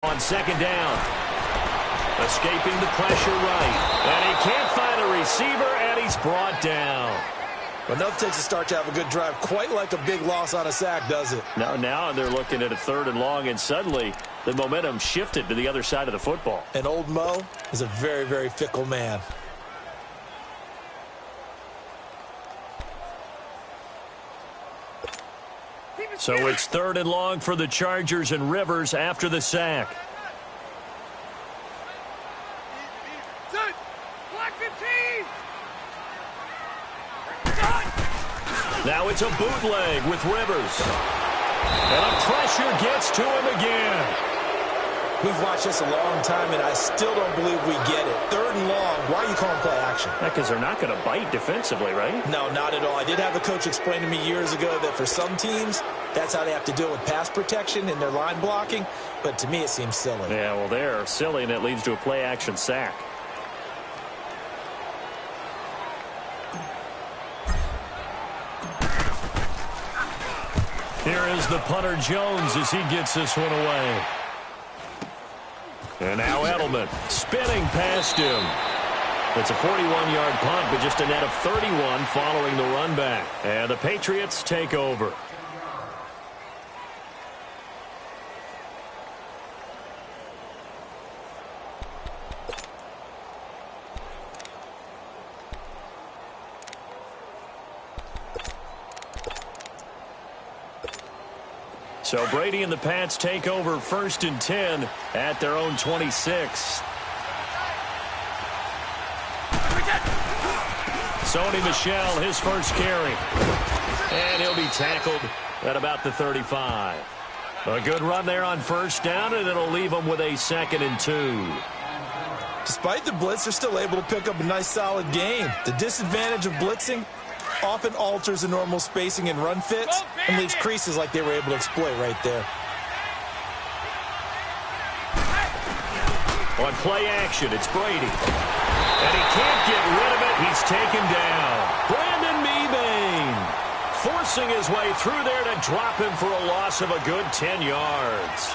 On second down. Escaping the pressure right. And he can't find a receiver, and he's brought down. Enough takes a start to have a good drive. Quite like a big loss on a sack, does it? Now they're looking at a 3rd and long, and suddenly the momentum shifted to the other side of the football. And old Mo is a very, very fickle man. So it's 3rd and long for the Chargers, and Rivers after the sack. Now it's a bootleg with Rivers. And the pressure gets to him again. We've watched this a long time, and I still don't believe we get it. 3rd and long, why are you calling play action? Because they're not going to bite defensively, right? No, not at all. I did have a coach explain to me years ago that for some teams, that's how they have to deal with pass protection and their line blocking. But to me, it seems silly. Yeah, well, they're silly, and it leads to a play action sack. Here is the punter Jones as he gets this one away. And now Edelman spinning past him. It's a 41-yard punt, but just a net of 31 following the run back. And the Patriots take over. So Brady and the Pats take over 1st and 10 at their own 26. Sony Michel, his first carry. And he'll be tackled at about the 35. A good run there on 1st down, and it'll leave them with a 2nd and 2. Despite the blitz, they're still able to pick up a nice, solid game. The disadvantage of blitzing often alters the normal spacing and run fits and leaves creases like they were able to exploit right there. On play action, it's Brady. And he can't get rid of it. He's taken down. Brandon Mebane forcing his way through there to drop him for a loss of a good 10 yards.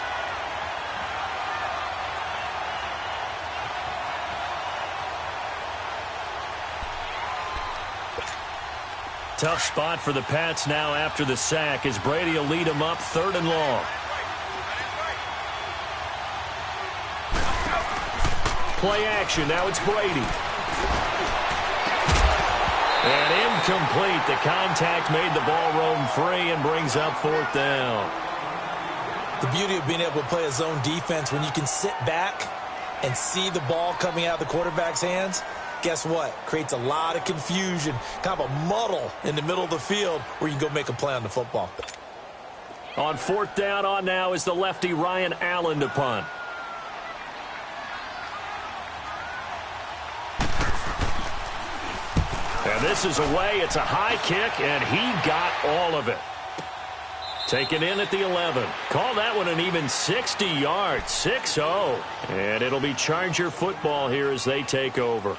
Tough spot for the Pats now after the sack as Brady will lead them up 3rd and long. Play action. Now it's Brady. And incomplete. The contact made the ball roam free and brings up 4th down. The beauty of being able to play a zone defense when you can sit back and see the ball coming out of the quarterback's hands. Guess what? Creates a lot of confusion, kind of a muddle in the middle of the field where you can go make a play on the football. On 4th down on now is the lefty Ryan Allen to punt. And this is away. It's a high kick, and he got all of it. Taken in at the 11. Call that one an even 60 yards, 6-0. And it'll be Charger football here as they take over.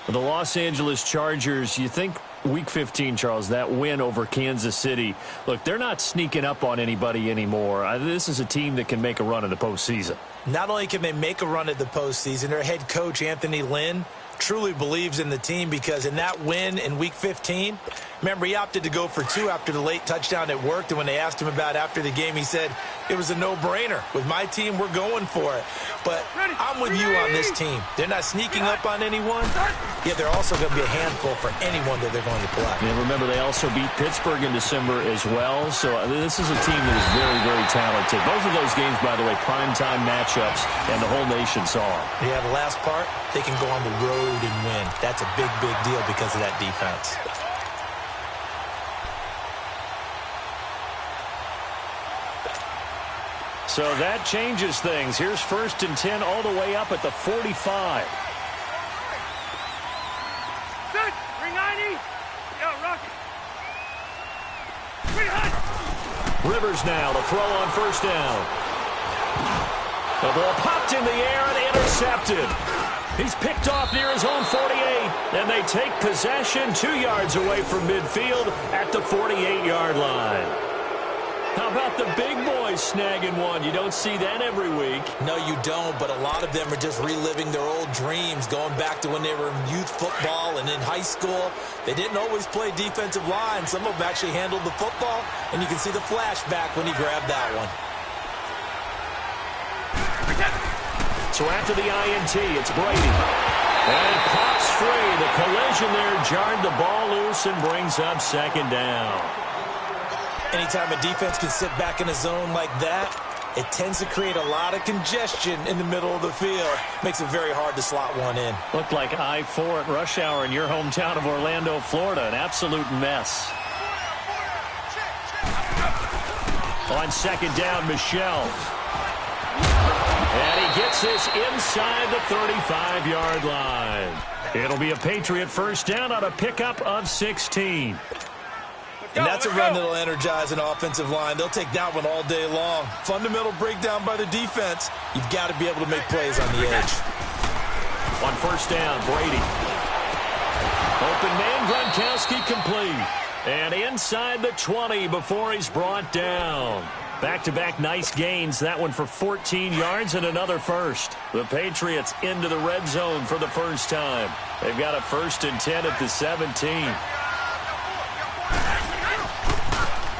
The Los Angeles Chargers, you think Week 15, Charles, that win over Kansas City. Look, they're not sneaking up on anybody anymore. This is a team that can make a run in the postseason. Not only can they make a run at the postseason, their head coach, Anthony Lynn, truly believes in the team because in that win in Week 15, remember, he opted to go for 2 after the late touchdown. It worked, and when they asked him about after the game, he said it was a no-brainer. With my team, we're going for it. But I'm with you on this team. They're not sneaking up on anyone, yet they're also going to be a handful for anyone that they're going to play. And remember, they also beat Pittsburgh in December as well. So this is a team that is very, very talented. Both of those games, by the way, primetime matchups, and the whole nation saw them. Yeah, the last part, they can go on the road and win. That's a big, big deal because of that defense. So that changes things. Here's 1st and 10 all the way up at the 45. Good. 390. Yo, Rocky. 300. Rivers now to throw on 1st down. The ball popped in the air and intercepted. He's picked off near his own 48, and they take possession 2 yards away from midfield at the 48-yard line. How about the big boys snagging one? You don't see that every week. No, you don't, but a lot of them are just reliving their old dreams, going back to when they were in youth football and in high school. They didn't always play defensive line. Some of them actually handled the football, and you can see the flashback when he grabbed that one. So after the INT, it's Brady. And it pops free. The collision there jarred the ball loose and brings up second down. Anytime a defense can sit back in a zone like that, it tends to create a lot of congestion in the middle of the field. Makes it very hard to slot one in. Looked like I-4 at rush hour in your hometown of Orlando, Florida. An absolute mess. On second down, Michel. And he gets this inside the 35-yard line. It'll be a Patriot first down on a pickup of 16. And that's a run that'll energize an offensive line. They'll take that one all day long. Fundamental breakdown by the defense. You've got to be able to make plays on the edge. On first down, Brady. Open man, Gronkowski complete. And inside the 20 before he's brought down. Back-to-back nice gains. That one for 14 yards and another first. The Patriots into the red zone for the first time. They've got a 1st and 10 at the 17.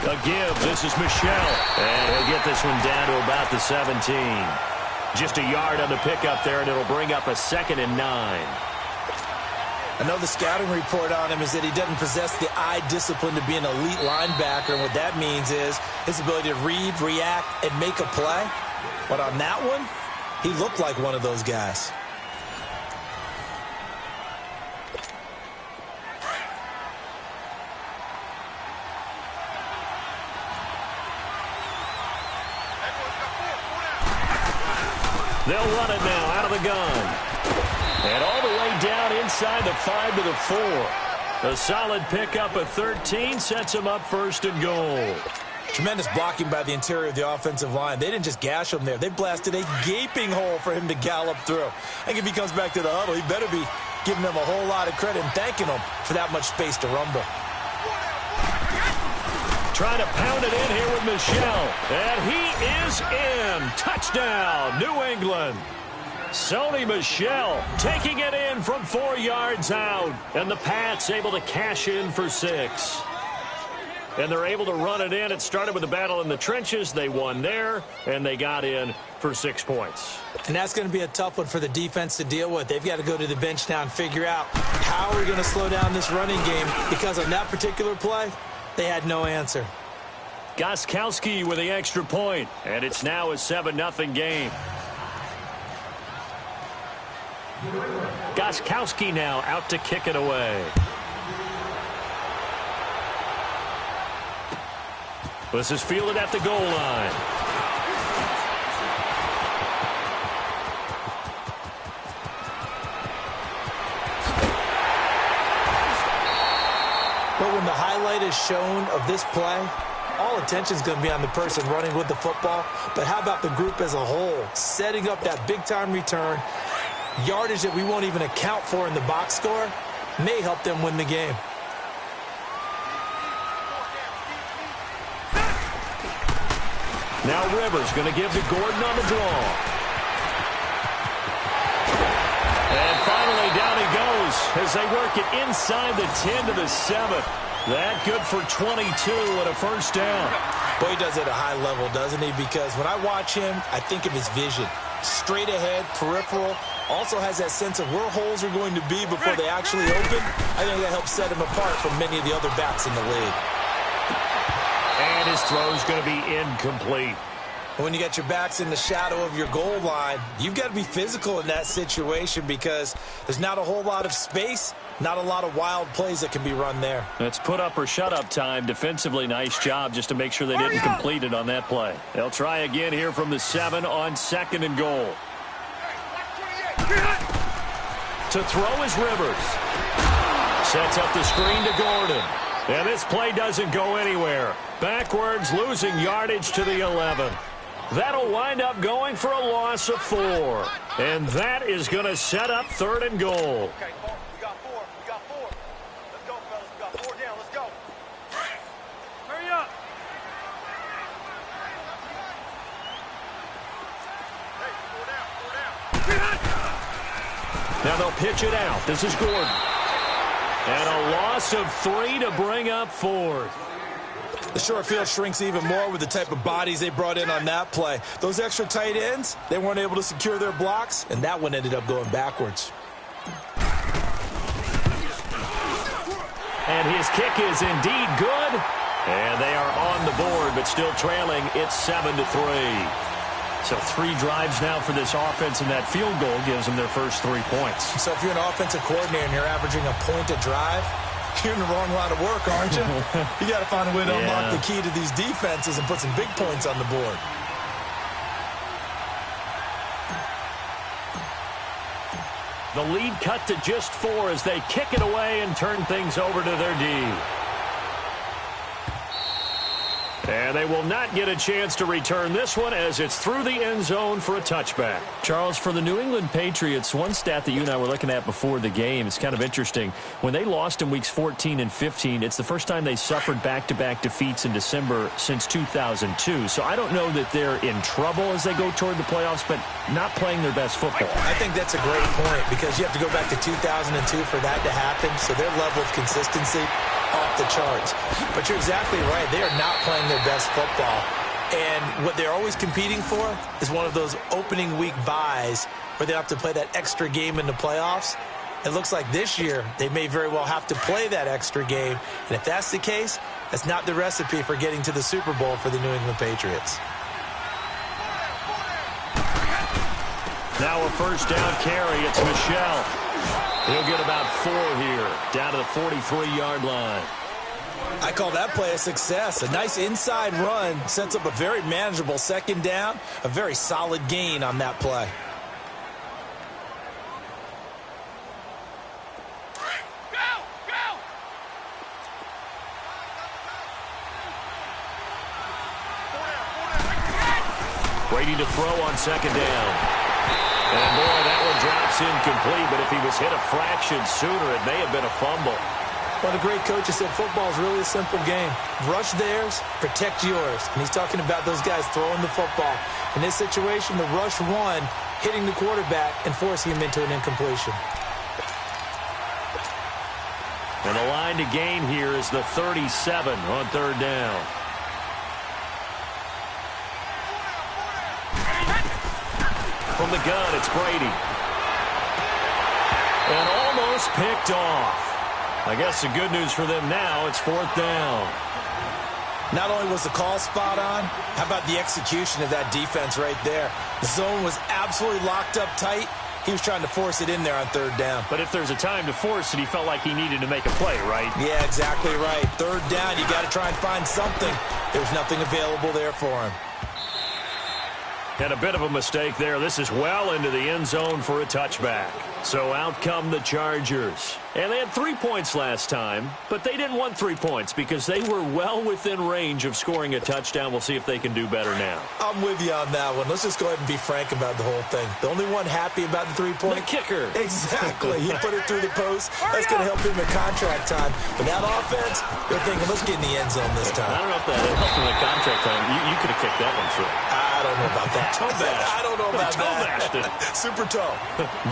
A give. This is Michel. And he'll get this one down to about the 17. Just a yard on the pickup there, and it'll bring up a 2nd and 9. I know the scouting report on him is that he doesn't possess the eye discipline to be an elite linebacker. And what that means is his ability to read, react, and make a play. But on that one, he looked like one of those guys. They'll run it now out of the gun. And all the way down inside the 5 to the 4. A solid pickup of 13 sets him up 1st and goal. Tremendous blocking by the interior of the offensive line. They didn't just gash him there. They blasted a gaping hole for him to gallop through. I think if he comes back to the huddle, he better be giving them a whole lot of credit and thanking them for that much space to rumble. Trying to pound it in here with Michel. And he is in. Touchdown, New England. Sony Michel taking it in from 4 yards out. And the Pats able to cash in for 6. And they're able to run it in. It started with a battle in the trenches. They won there, and they got in for 6 points. And that's going to be a tough one for the defense to deal with. They've got to go to the bench now and figure out how we're going to slow down this running game, because on that particular play, they had no answer. Gostkowski with the extra point, and it's now a 7-0 game. Gostkowski now out to kick it away. This is fielded at the goal line. But when the highlight is shown of this play, all attention is going to be on the person running with the football. But how about the group as a whole, setting up that big-time return, yardage that we won't even account for in the box score, may help them win the game. Now Rivers going to give to Gordon on the draw. And finally down he goes as they work it inside the 10 to the 7. That good for 22 and a first down. Boy, he does it at a high level, doesn't he? Because when I watch him, I think of his vision. Straight ahead, peripheral. Also has that sense of where holes are going to be before they actually open. I think that helps set him apart from many of the other backs in the league. And his throw is going to be incomplete. When you get your backs in the shadow of your goal line, you've got to be physical in that situation because there's not a whole lot of space, not a lot of wild plays that can be run there. It's put up or shut up time. Defensively, nice job just to make sure they didn't complete it on that play. They'll try again here from the 7 on 2nd and goal. To throw is Rivers. Sets up the screen to Gordon. And this play doesn't go anywhere. Backwards, losing yardage to the 11. That'll wind up going for a loss of 4. And that is going to set up 3rd and goal. Okay, we got 4. We got 4. Let's go, fellas. We got 4 down. Let's go. Hurry up. Now they'll pitch it out. This is Gordon. And a loss of 3 to bring up 4th. The short field shrinks even more with the type of bodies they brought in on that play. Those extra tight ends, they weren't able to secure their blocks, and that one ended up going backwards. And his kick is indeed good. And they are on the board, but still trailing. It's 7 to 3. So 3 drives now for this offense, and that field goal gives them their first 3 points. So if you're an offensive coordinator and you're averaging a point a drive, you're in the wrong line of work, aren't you? You got to find a way to unlock the key to these defenses and put some big points on the board. The lead cut to just 4 as they kick it away and turn things over to their D. And they will not get a chance to return this one as it's through the end zone for a touchback. Charles, for the New England Patriots, one stat that you and I were looking at before the game, it's kind of interesting. When they lost in weeks 14 and 15, it's the first time they suffered back-to-back defeats in December since 2002. So I don't know that they're in trouble as they go toward the playoffs, but not playing their best football. I think that's a great point because you have to go back to 2002 for that to happen. So their level of consistency off the charts. But you're exactly right. They are not playing their best football. And what they're always competing for is one of those opening week buys where they have to play that extra game in the playoffs. It looks like this year they may very well have to play that extra game. And if that's the case, that's not the recipe for getting to the Super Bowl for the New England Patriots. Now a first down carry. It's Michel. He'll get about 4 here, down to the 43-yard line. I call that play a success. A nice inside run sets up a very manageable second down, a very solid gain on that play. Ready to throw on second down. And, boy, that one drops incomplete, but if he was hit a fraction sooner, it may have been a fumble. Well, the great coach has said football is really a simple game. Rush theirs, protect yours. And he's talking about those guys throwing the football. In this situation, the rush one, hitting the quarterback and forcing him into an incompletion. And the line to gain here is the 37 on third down. From the gun, it's Brady. And almost picked off. I guess the good news for them now, it's 4th down. Not only was the call spot on, how about the execution of that defense right there? The zone was absolutely locked up tight. He was trying to force it in there on third down. But if there's a time to force it, he felt like he needed to make a play, right? Yeah, exactly right. Third down, you got to try and find something. There's nothing available there for him. And a bit of a mistake there. This is well into the end zone for a touchback. So out come the Chargers. And they had 3 points last time, but they didn't want 3 points because they were well within range of scoring a touchdown. We'll see if they can do better now. I'm with you on that one. Let's just go ahead and be frank about the whole thing. The only one happy about the 3-point? The kicker. Exactly. He put it through the post. That's going to help him in contract time. But that offense, they're thinking, let's get in the end zone this time. I don't know if that helped him in contract time. You could have kicked that one through. I don't know about that. Toe bash. I don't know about that. Toe bashed it. Super toe.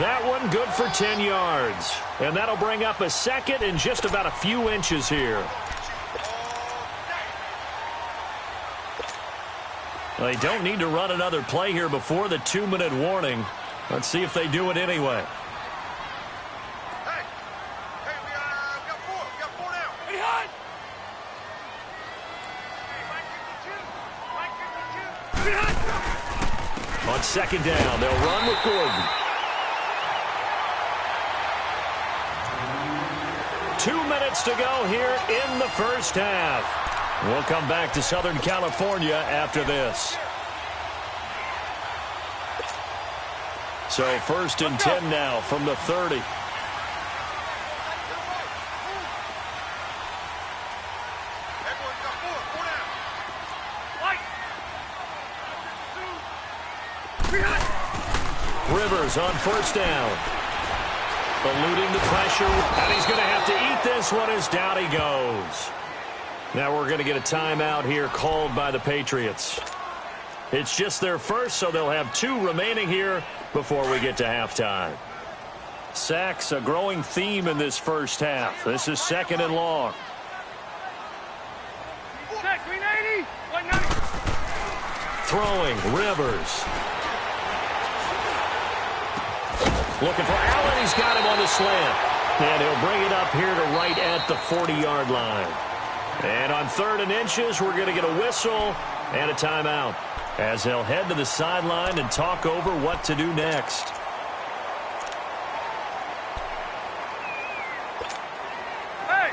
That one good for 10 yards. And that'll bring up a second and just about a few inches here. They don't need to run another play here before the 2-minute warning. Let's see if they do it anyway. Hey, we got 4. We got 4 now. Behind. On second down, they'll run with Gordon. 2 minutes to go here in the first half. We'll come back to Southern California after this. So 1st and 10 now from the 30. Rivers on first down. Eluding the pressure, and he's going to have to eat this one as down he goes. Now we're going to get a timeout here called by the Patriots. It's just their first, so they'll have 2 remaining here before we get to halftime. Sacks, a growing theme in this first half. This is 2nd and long. Throwing, Rivers. Looking for Allen. He's got him on the slant. And he'll bring it up here to right at the 40-yard line. And on 3rd and inches, we're going to get a whistle and a timeout as they'll head to the sideline and talk over what to do next. Hey!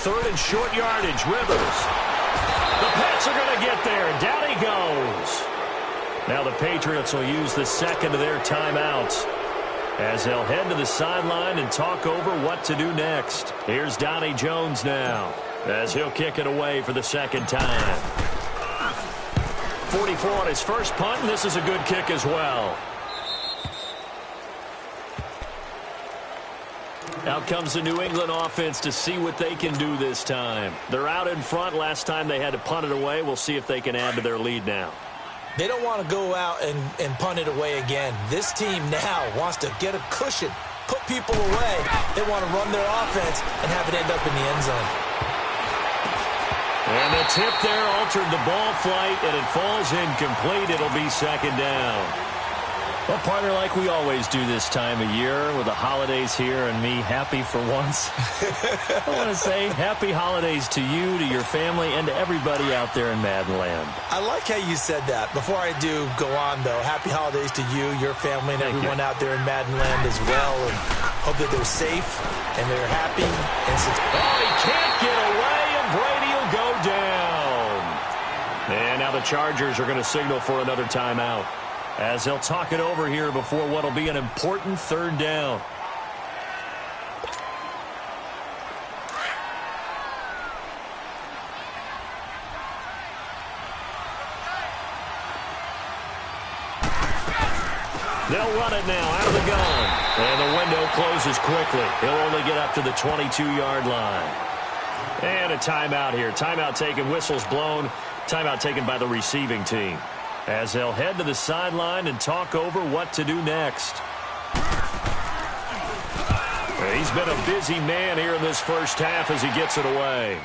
3rd and short yardage, Rivers. The Pats are going to get there, and down he goes. Now the Patriots will use the 2nd of their timeouts as they'll head to the sideline and talk over what to do next. Here's Donnie Jones now as he'll kick it away for the 2nd time. 44 on his first punt, and this is a good kick as well. Out comes the New England offense to see what they can do this time. They're out in front. Last time they had to punt it away. We'll see if they can add to their lead now. They don't want to go out and punt it away again. This team now wants to get a cushion, put people away. They want to run their offense and have it end up in the end zone. And the tip there altered the ball flight, and it falls incomplete. It'll be 2nd down. Well, partner, like we always do this time of year with the holidays here and me happy for once. I want to say happy holidays to you, to your family, and to everybody out there in Madden land. I like how you said that. Before I do go on, though, happy holidays to you, your family, and everyone out there in Madden land as well. And hope that they're safe and they're happy. And he can't get away, and Brady will go down. And now the Chargers are going to signal for another timeout as they'll talk it over here before what will be an important 3rd down. They'll run it now out of the gun. And the window closes quickly. He'll only get up to the 22-yard line. And a timeout here. Timeout taken, whistles blown. Timeout taken by the receiving team as they'll head to the sideline and talk over what to do next. He's been a busy man here in this first half as he gets it away.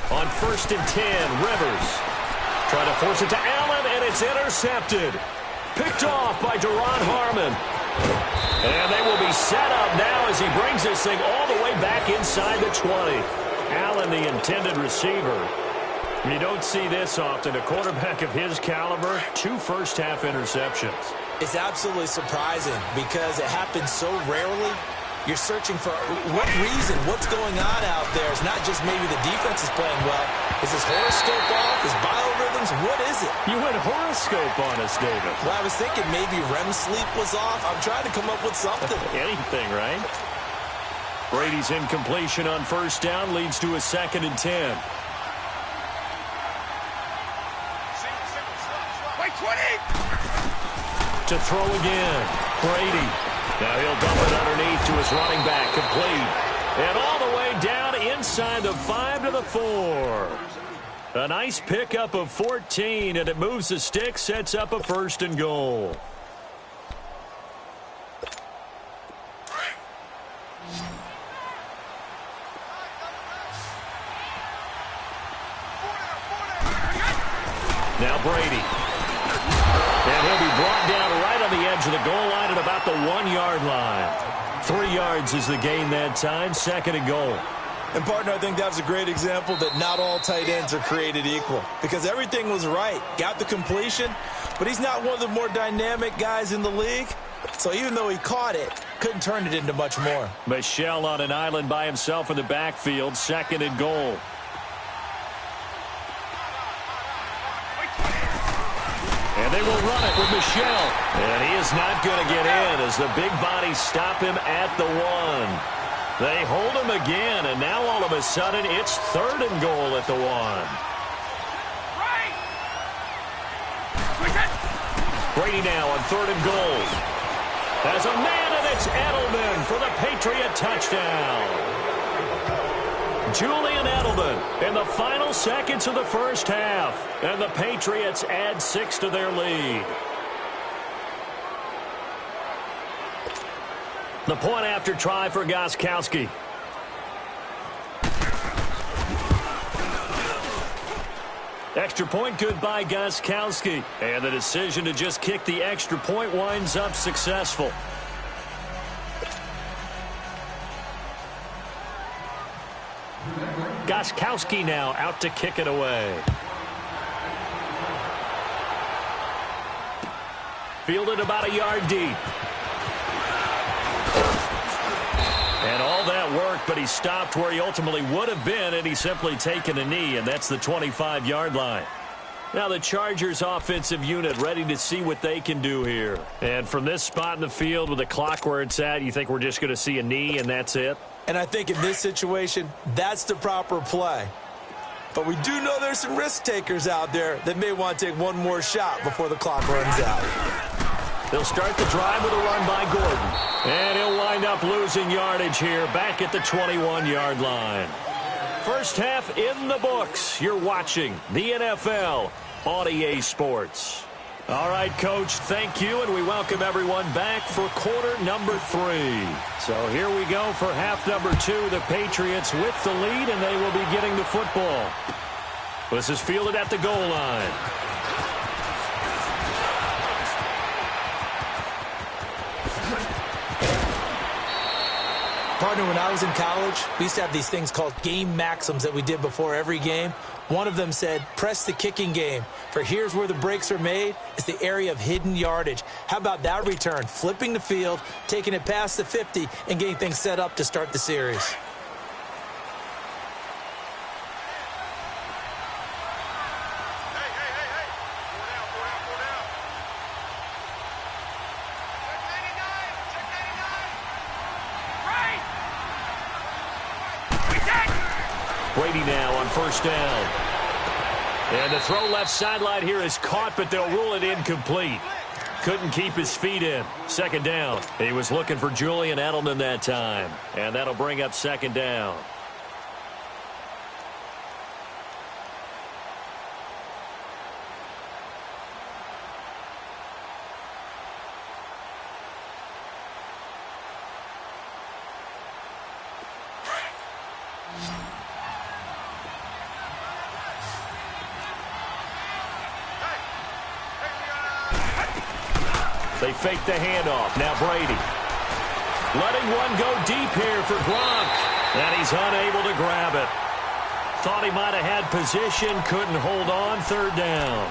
On 1st and 10, Rivers trying to force it to Allen, and it's intercepted. Picked off by Duron Harmon. And they will be set up now as he brings this thing all the way back inside the 20. Allen, the intended receiver. You don't see this often. A quarterback of his caliber, 2 first-half interceptions. It's absolutely surprising because it happens so rarely. You're searching for what reason, what's going on out there. It's not just maybe the defense is playing well. Is his horoscope off? His biorhythms? What is it? You went horoscope on us, David. Well, I was thinking maybe REM sleep was off. I'm trying to come up with something. Anything, right? Brady's incompletion on 1st down leads to a 2nd and 10. Wait, 20! To throw again. Brady. Now he'll dump it underneath to his running back, complete. And all the way down inside the 5 to the 4. A nice pickup of 14, and it moves the stick, sets up a 1st and goal. Now Brady. And he'll be brought down right on the edge of the goal line at about the 1-yard line. 3 yards is the gain that time, 2nd and goal. And, partner, I think that was a great example that not all tight ends are created equal because everything was right. Got the completion, but he's not one of the more dynamic guys in the league. So even though he caught it, couldn't turn it into much more. Michel on an island by himself in the backfield, 2nd and goal. They will run it with Michel. And he is not going to get in as the big bodies stop him at the 1. They hold him again, and now all of a sudden it's 3rd and goal at the 1. Brady now on 3rd and goal. As a man, and it's Edelman for the Patriot touchdown. Julian Edelman in the final seconds of the first half. And the Patriots add 6 to their lead. The point after try for Gostkowski. Extra point good by Gostkowski. And the decision to just kick the extra point winds up successful. Gostkowski now out to kick it away. Fielded about a yard deep. And all that worked, but he stopped where he ultimately would have been had he simply taken a knee, and that's the 25-yard line. Now the Chargers offensive unit ready to see what they can do here. And from this spot in the field with the clock where it's at, you think we're just going to see a knee and that's it? And I think in this situation, that's the proper play. But we do know there's some risk takers out there that may want to take one more shot before the clock runs out. They'll start the drive with a run by Gordon. And he'll wind up losing yardage here back at the 21-yard line. First half in the books. You're watching the NFL on EA Sports. All right, Coach, thank you, and we welcome everyone back for quarter number 3. So here we go for half number 2. The Patriots with the lead, and they will be getting the football. This is fielded at the goal line. Partner, when I was in college, we used to have these things called game maxims that we did before every game. One of them said, press the kicking game. For here's where the breaks are made. It's the area of hidden yardage. How about that return? Flipping the field, taking it past the 50, and getting things set up to start the series. Brady now on first down. And the throw left sideline here is caught, but they'll rule it incomplete. Couldn't keep his feet in. Second down. He was looking for Julian Edelman that time. And that'll bring up second down. They fake the handoff. Now Brady. Letting one go deep here for Gronk. And he's unable to grab it. Thought he might have had position. Couldn't hold on. Third down.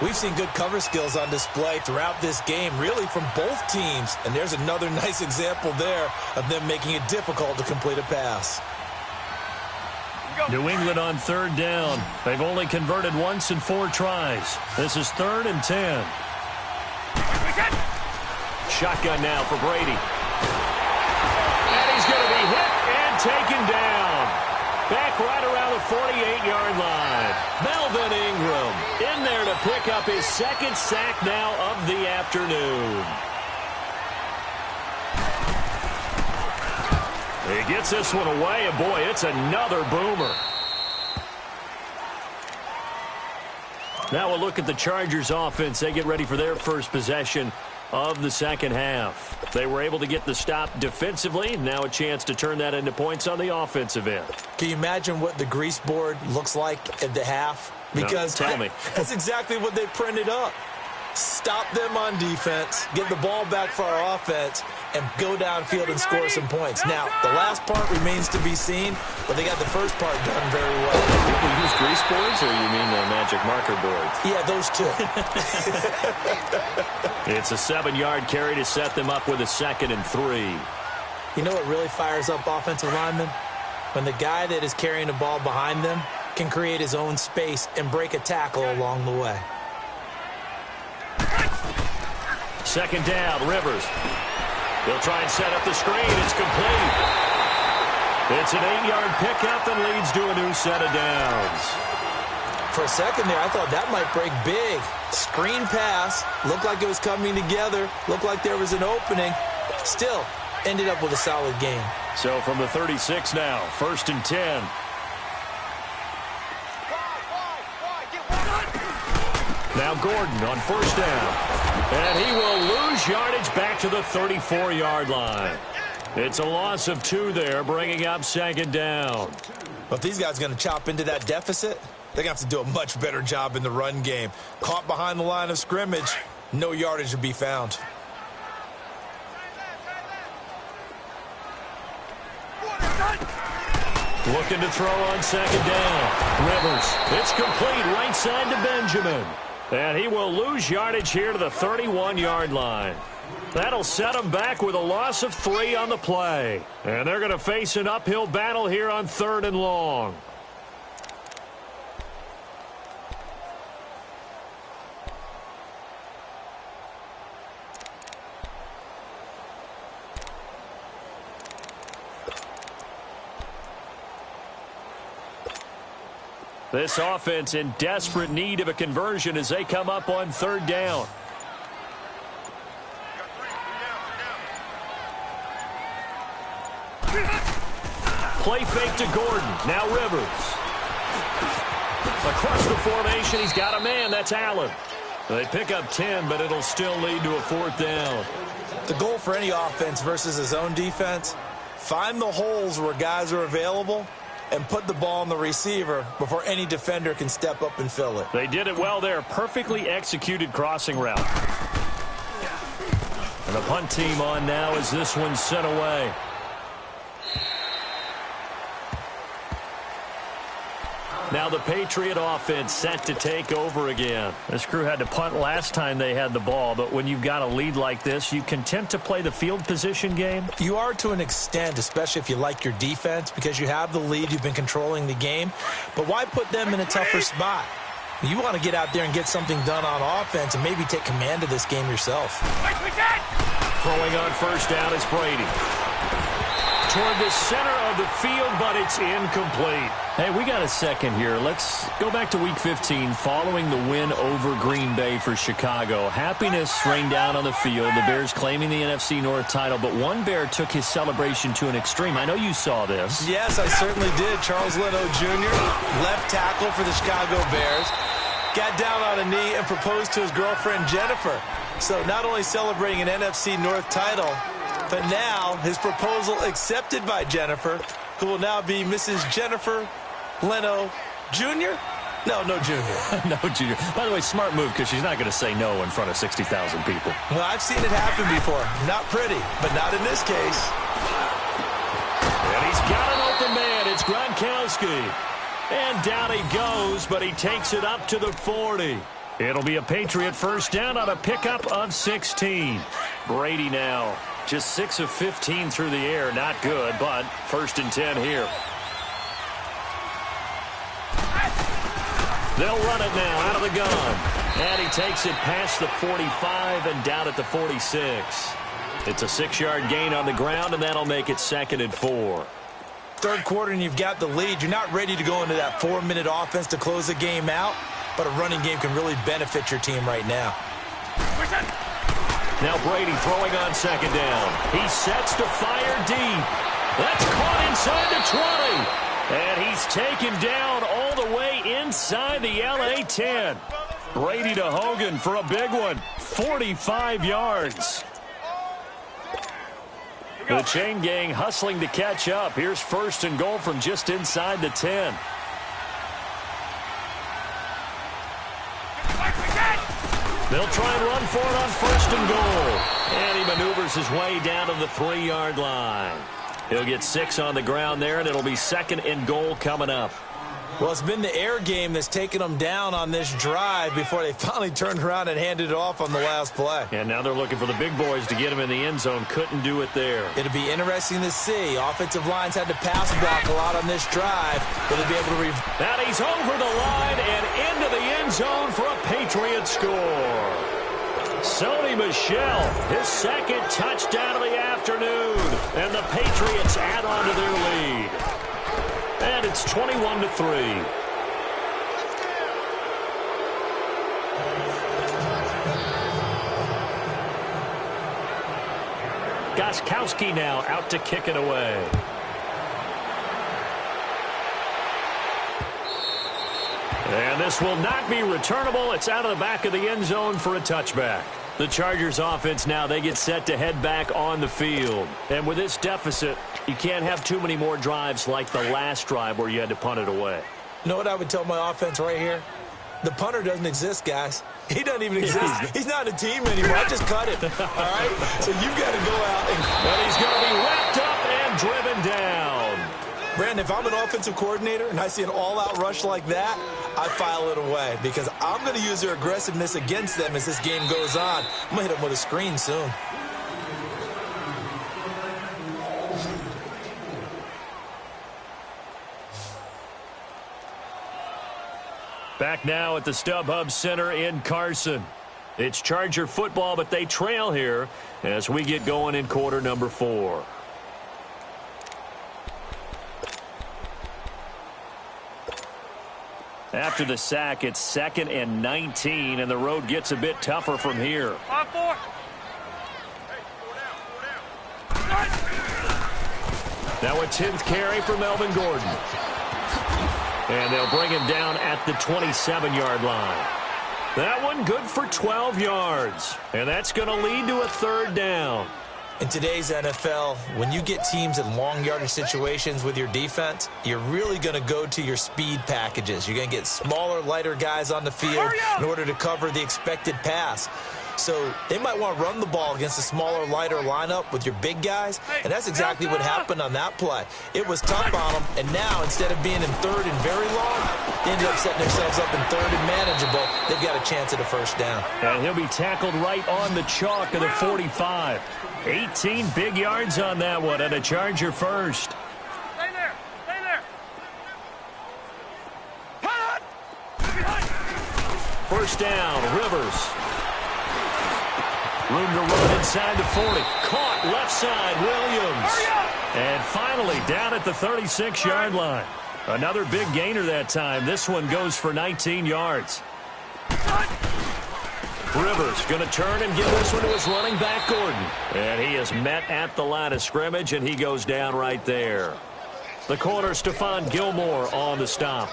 We've seen good cover skills on display throughout this game, really from both teams. And there's another nice example there of them making it difficult to complete a pass. New England on third down. They've only converted once in 4 tries. This is 3rd and 10. Shotgun now for Brady. And he's going to be hit and taken down. Back right around the 48-yard line. Melvin Ingram in there to pick up his 2nd sack now of the afternoon. He gets this one away, and boy, it's another boomer. Now we'll look at the Chargers offense. They get ready for their first possession of the second half. They were able to get the stop defensively. Now a chance to turn that into points on the offensive end. Can you imagine what the grease board looks like at the half? Because no, tell me. That's exactly what they printed up. Stop them on defense, get the ball back for our offense, and go downfield and score some points. Now, the last part remains to be seen, but they got the first part done very well. People use grease boards, or you mean the magic marker boards? Yeah, those two. It's a 7-yard carry to set them up with a 2nd and 3. You know what really fires up offensive linemen? When the guy that is carrying the ball behind them can create his own space and break a tackle along the way. Second down, Rivers. He'll try and set up the screen. It's complete. It's an 8-yard pickup and leads to a new set of downs. For a second there, I thought that might break big. Screen pass. Looked like it was coming together. Looked like there was an opening. Still, ended up with a solid game. So from the 36 now, 1st and 10. Now Gordon on 1st down. And he will lose yardage back to the 34-yard line. It's a loss of 2 there, bringing up 2nd down. But if these guys are going to chop into that deficit, they're going to have to do a much better job in the run game. Caught behind the line of scrimmage, no yardage to be found. Looking to throw on 2nd down. Rivers. It's complete right side to Benjamin. And he will lose yardage here to the 31-yard line. That'll set him back with a loss of 3 on the play. And they're going to face an uphill battle here on 3rd and long. This offense in desperate need of a conversion as they come up on 3rd down. Play fake to Gordon. Now Rivers. Across the formation, he's got a man. That's Allen. They pick up 10, but it'll still lead to a 4th down. The goal for any offense versus his own defense, find the holes where guys are available and put the ball on the receiver before any defender can step up and fill it. They did it well there. Perfectly executed crossing route. And the punt team on now as this one's sent away. Now the Patriot offense set to take over again. This crew had to punt last time they had the ball, but when you've got a lead like this, you content to play the field position game? You are to an extent, especially if you like your defense, because you have the lead, you've been controlling the game. But why put them in a tougher spot? You want to get out there and get something done on offense and maybe take command of this game yourself. Throwing on 1st down is Brady. Toward the center of the field, but it's incomplete. Hey, we got a second here. Let's go back to Week 15 following the win over Green Bay for Chicago. Happiness rained down on the field. The Bears claiming the NFC North title, but one Bear took his celebration to an extreme. I know you saw this. Yes, I certainly did. Charles Leno Jr., left tackle for the Chicago Bears, got down on a knee and proposed to his girlfriend Jennifer. So not only celebrating an NFC North title, but now his proposal accepted by Jennifer, who will now be Mrs. Jennifer Leno Jr.? No Jr. No Jr. By the way, smart move because she's not going to say no in front of 60,000 people. Well, I've seen it happen before. Not pretty, but not in this case. And he's got an open man. It's Gronkowski. And down he goes, but he takes it up to the 40. It'll be a Patriot 1st down on a pickup of 16. Brady now. Just 6 of 15 through the air. Not good, but 1st and 10 here. They'll run it now out of the gun. And he takes it past the 45 and down at the 46. It's a 6-yard gain on the ground, and that'll make it 2nd and 4. 3rd quarter, and you've got the lead. You're not ready to go into that 4-minute offense to close the game out, but a running game can really benefit your team right now. Now Brady throwing on 2nd down. He sets to fire deep. That's caught inside the 20. And he's taken down all the way inside the LA 10. Brady to Hogan for a big one. 45 yards. The chain gang hustling to catch up. Here's 1st and goal from just inside the 10. They'll try and run for it on 1st and goal. And he maneuvers his way down to the 3-yard line. He'll get 6 on the ground there, and it'll be 2nd and goal coming up. Well, it's been the air game that's taken them down on this drive before they finally turned around and handed it off on the last play. And now they're looking for the big boys to get him in the end zone. Couldn't do it there. It'll be interesting to see. Offensive lines had to pass block a lot on this drive. Will they be able to... And he's over the line and into the end zone for a Patriot score. Sony Michel, his second touchdown of the afternoon. And the Patriots add on to their lead. And it's 21-3. Gostkowski now out to kick it away. And this will not be returnable. It's out of the back of the end zone for a touchback. The Chargers offense now, they get set to head back on the field. And with this deficit, you can't have too many more drives like the last drive where you had to punt it away. You know what I would tell my offense right here? The punter doesn't exist, guys. He doesn't even exist. He's not a team anymore. I just cut it. All right? So you've got to go out and he's going to be wrapped up and driven down. Brandon, if I'm an offensive coordinator and I see an all-out rush like that, I file it away because I'm going to use their aggressiveness against them as this game goes on. I'm going to hit them with a screen soon. Back now at the StubHub Center in Carson. It's Charger football, but they trail here as we get going in quarter number 4. After the sack, it's 2nd and 19, and the road gets a bit tougher from here. 5-4. Now a 10th carry for Melvin Gordon. And they'll bring him down at the 27-yard line. That one good for 12 yards. And that's going to lead to a 3rd down. In today's NFL, when you get teams in long yardage situations with your defense, you're really going to go to your speed packages. You're going to get smaller, lighter guys on the field in order to cover the expected pass. So they might want to run the ball against a smaller, lighter lineup with your big guys, and that's exactly what happened on that play. It was tough on them, and now instead of being in 3rd and very long, they ended up setting themselves up in 3rd and manageable. They've got a chance at a 1st down. And he'll be tackled right on the chalk of the 45. 18 big yards on that one, and a Charger 1st. Stay there. Stay there. 1st down, Rivers. Room to run inside the 40. Caught left side, Williams. And finally down at the 36-yard line. Another big gainer that time. This one goes for 19 yards. Rivers going to turn and give this one to his running back, Gordon. And he is met at the line of scrimmage, and he goes down right there. The corner, Stephon Gilmore, on the stop.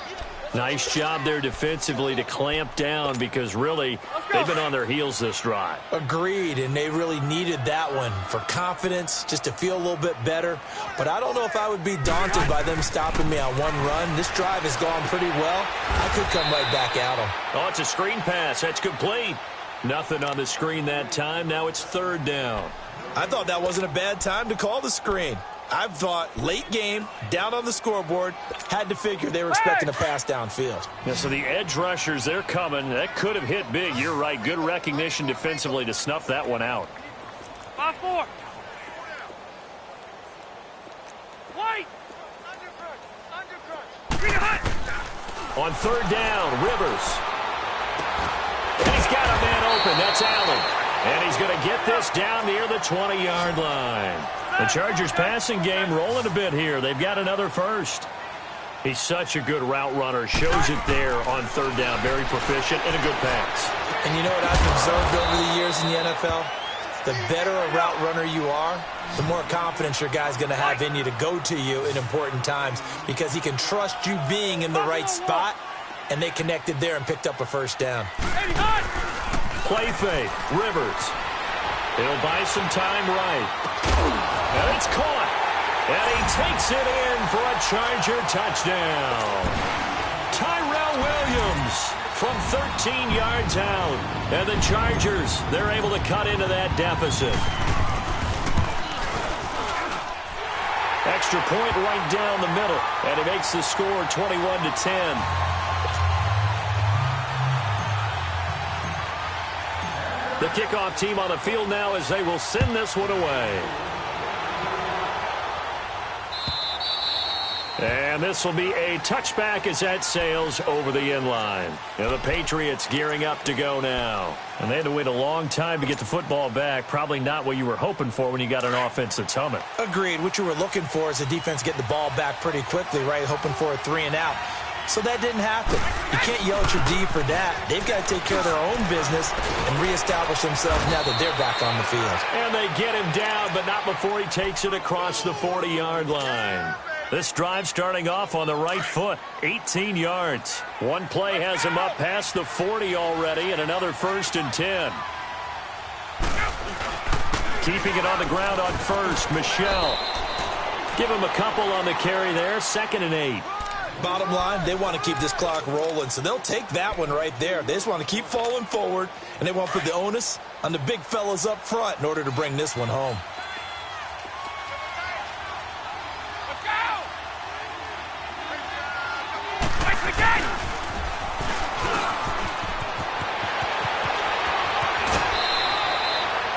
Nice job there defensively to clamp down because really they've been on their heels this drive. Agreed, and they really needed that one for confidence, just to feel a little bit better. But I don't know if I would be daunted by them stopping me on one run. This drive has gone pretty well. I could come right back at them. Oh, it's a screen pass. That's complete. Nothing on the screen that time. Now it's 3rd down. I thought that wasn't a bad time to call the screen. I thought late game, down on the scoreboard, had to figure they were expecting a pass downfield. Yeah, so the edge rushers, they're coming. That could have hit big. You're right. Good recognition defensively to snuff that one out. 5-4. Wait. On 3rd down, Rivers. And he's got a man open. That's Allen. And he's going to get this down near the 20-yard line. The Chargers passing game rolling a bit here. They've got another 1st. He's such a good route runner. Shows it there on 3rd down. Very proficient and a good pass. And you know what I've observed over the years in the NFL? The better a route runner you are, the more confidence your guy's going to have in you to go to you in important times because he can trust you being in the right spot, and they connected there and picked up a 1st down. Play fake. Rivers. He'll buy some time right. And it's caught. And he takes it in for a Charger touchdown. Tyrell Williams from 13 yards out. And the Chargers, they're able to cut into that deficit. Extra point right down the middle. And it makes the score 21-10. The kickoff team on the field now as they will send this one away. And this will be a touchback as that sails over the end line. Now the Patriots gearing up to go now. And they had to wait a long time to get the football back. Probably not what you were hoping for when you got an offense that's humming. Agreed. What you were looking for is the defense get the ball back pretty quickly, right? Hoping for a 3 and out. So that didn't happen. You can't yell at your D for that. They've got to take care of their own business and reestablish themselves now that they're back on the field. And they get him down, but not before he takes it across the 40-yard line. This drive starting off on the right foot, 18 yards. One play has him up past the 40 already, and another 1st and 10. Keeping it on the ground on first, Michelle. Give him a couple on the carry there, 2nd and 8. Bottom line, they want to keep this clock rolling, so they'll take that one right there. They just want to keep falling forward, and they want to put the onus on the big fellas up front in order to bring this one home.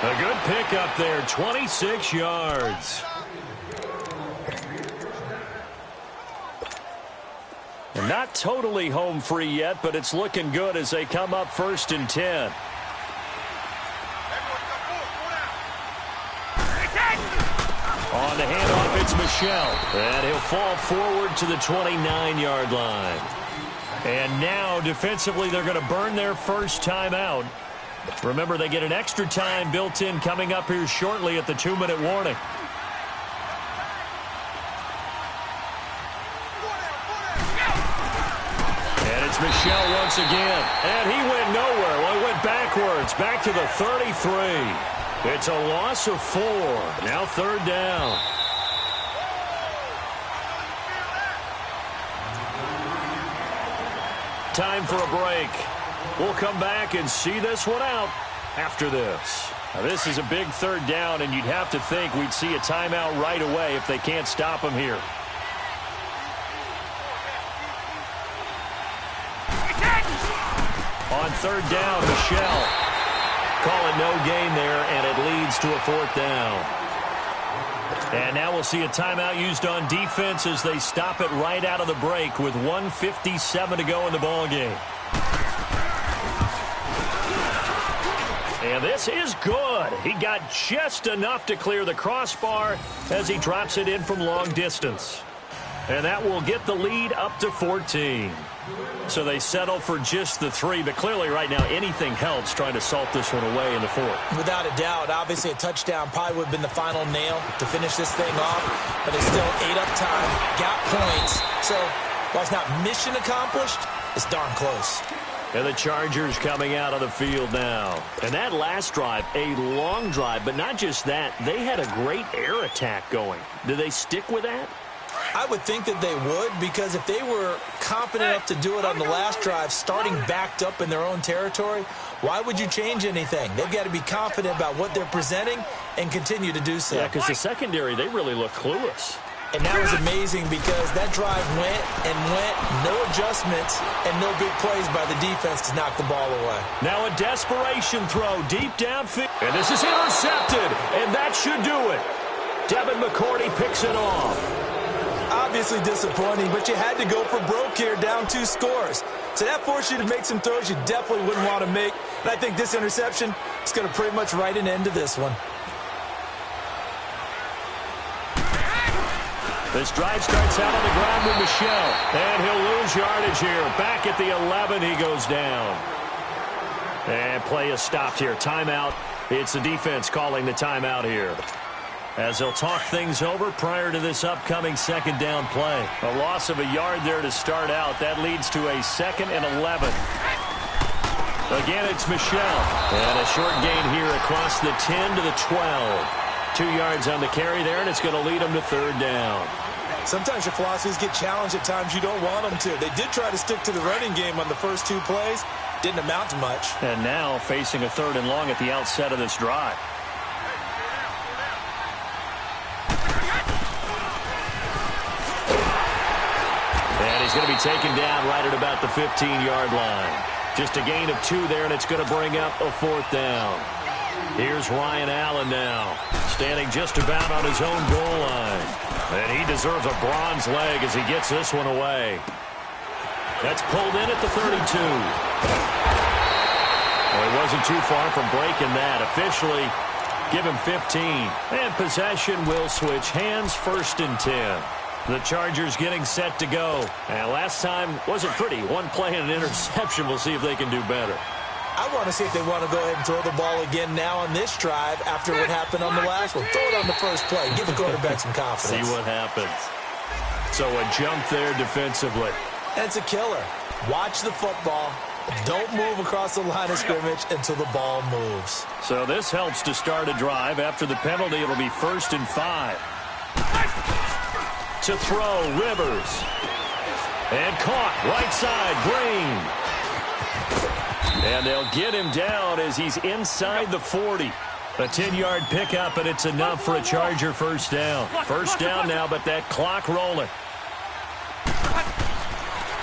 A good pickup there, 26 yards. And not totally home free yet, but it's looking good as they come up 1st and 10. On the handoff, it's Michelle. And he'll fall forward to the 29-yard line. And now, defensively, they're going to burn their first timeout. Remember, they get an extra time built in coming up here shortly at the 2-minute warning. And it's Michelle once again. And he went nowhere. Well, he went backwards, back to the 33. It's a loss of 4. Now 3rd down. Time for a break. We'll come back and see this one out after this. Now, this is a big 3rd down, and you'd have to think we'd see a timeout right away if they can't stop him here. On 3rd down, Michelle. Call it no gain there, and it leads to a 4th down. And now we'll see a timeout used on defense as they stop it right out of the break with 1:57 to go in the ballgame. And this is good. He got just enough to clear the crossbar as he drops it in from long distance. And that will get the lead up to 14. So they settle for just the 3, but clearly right now anything helps trying to salt this one away in the 4th. Without a doubt, obviously a touchdown probably would have been the final nail to finish this thing off, but they still ate up time, got points. So while it's not mission accomplished, it's darn close. And the Chargers coming out of the field now. And that last drive, a long drive, but not just that, they had a great air attack going. Do they stick with that? I would think that they would, because if they were confident enough to do it on the last drive, starting backed up in their own territory, why would you change anything? They've got to be confident about what they're presenting and continue to do so. Yeah, because the secondary, they really look clueless. And that was amazing because that drive went and went, no adjustments, and no big plays by the defense to knock the ball away. Now a desperation throw deep downfield. And this is intercepted, and that should do it. Devin McCourty picks it off. Obviously disappointing, but you had to go for broke here, down 2 scores. So that forced you to make some throws you definitely wouldn't want to make. And I think this interception is going to pretty much write an end to this one. This drive starts out on the ground with Michelle. And he'll lose yardage here. Back at the 11, he goes down. And play is stopped here. Timeout. It's the defense calling the timeout here, as they'll talk things over prior to this upcoming 2nd down play. A loss of a yard there to start out. That leads to a 2nd and 11. Again, it's Michelle. And a short gain here across the 10 to the 12. 2 yards on the carry there, and it's going to lead them to 3rd down. Sometimes your philosophies get challenged at times you don't want them to. They did try to stick to the running game on the first 2 plays. Didn't amount to much. And now facing a 3rd and long at the outset of this drive. And he's going to be taken down right at about the 15-yard line. Just a gain of 2 there, and it's going to bring up a 4th down. Here's Ryan Allen now, standing just about on his own goal line. And he deserves a bronze leg as he gets this one away. That's pulled in at the 32. Well, he wasn't too far from breaking that. Officially, give him 15. And possession will switch hands, 1st and 10. The Chargers getting set to go. And last time wasn't pretty. One play and an interception. We'll see if they can do better. I want to see if they want to go ahead and throw the ball again now on this drive after what happened on the last one. Throw it on the first play. Give the quarterback some confidence. See what happens. So a jump there defensively. That's a killer. Watch the football. Don't move across the line of scrimmage until the ball moves. So this helps to start a drive. After the penalty, it'll be 1st and 5. To throw, Rivers. And caught, right side, Green. And they'll get him down as he's inside the 40. A 10-yard pickup, and it's enough for a Charger first down. First down now, but that clock rolling.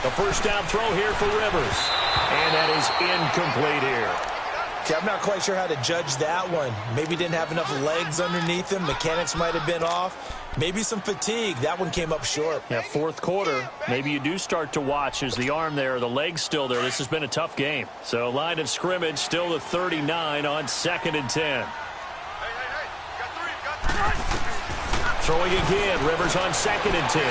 The first down throw here for Rivers. And that is incomplete here. Okay, I'm not quite sure how to judge that one. Maybe didn't have enough legs underneath him. Mechanics might have been off. Maybe some fatigue. That one came up short. Yeah, 4th quarter. Maybe you do start to watch. Is the arm there, the leg's still there? This has been a tough game. So line of scrimmage still the 39 on 2nd and 10. Hey, got 3. Throwing again, Rivers on 2nd and 10.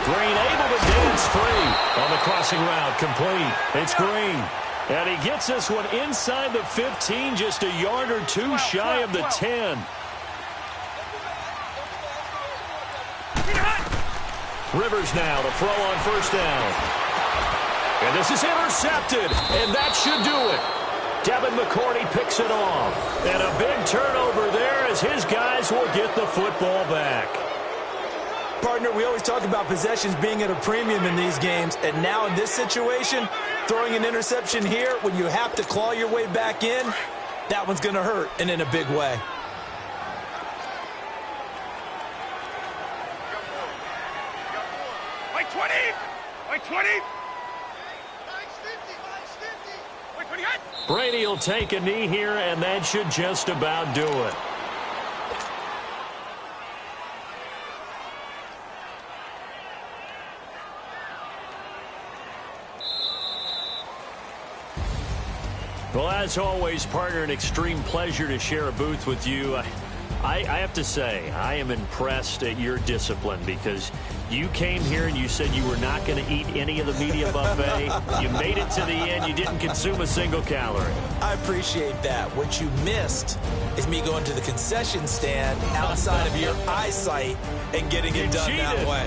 Green able to dance free on the crossing route, complete. It's Green. And he gets this one inside the 15, just a yard or two shy of the 10. Rivers now to throw on first down. And this is intercepted, and that should do it. Devin McCourty picks it off. And a big turnover there as his guys will get the football back. Partner, we always talk about possessions being at a premium in these games, and now in this situation, throwing an interception here when you have to claw your way back in, that one's going to hurt, and in a big way. Like 20! Like 20! Like 20! Brady will take a knee here, and that should just about do it. Well, as always, partner, an extreme pleasure to share a booth with you. I have to say, I am impressed at your discipline because you came here and you said you were not going to eat any of the media buffet. You made it to the end. You didn't consume a single calorie. I appreciate that. What you missed is me going to the concession stand outside of your eyesight and getting it done that way.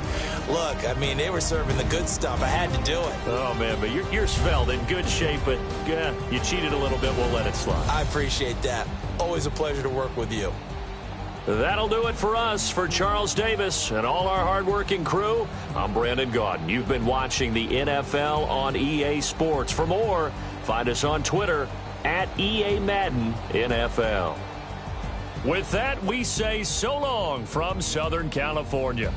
Look, I mean, they were serving the good stuff. I had to do it. Oh, man, but you're svelte, in good shape, but yeah, you cheated a little bit. We'll let it slide. I appreciate that. Always a pleasure to work with you. That'll do it for us. For Charles Davis and all our hardworking crew, I'm Brandon Gaudin. You've been watching the NFL on EA Sports. For more, find us on Twitter at EA Madden NFL. With that, we say so long from Southern California.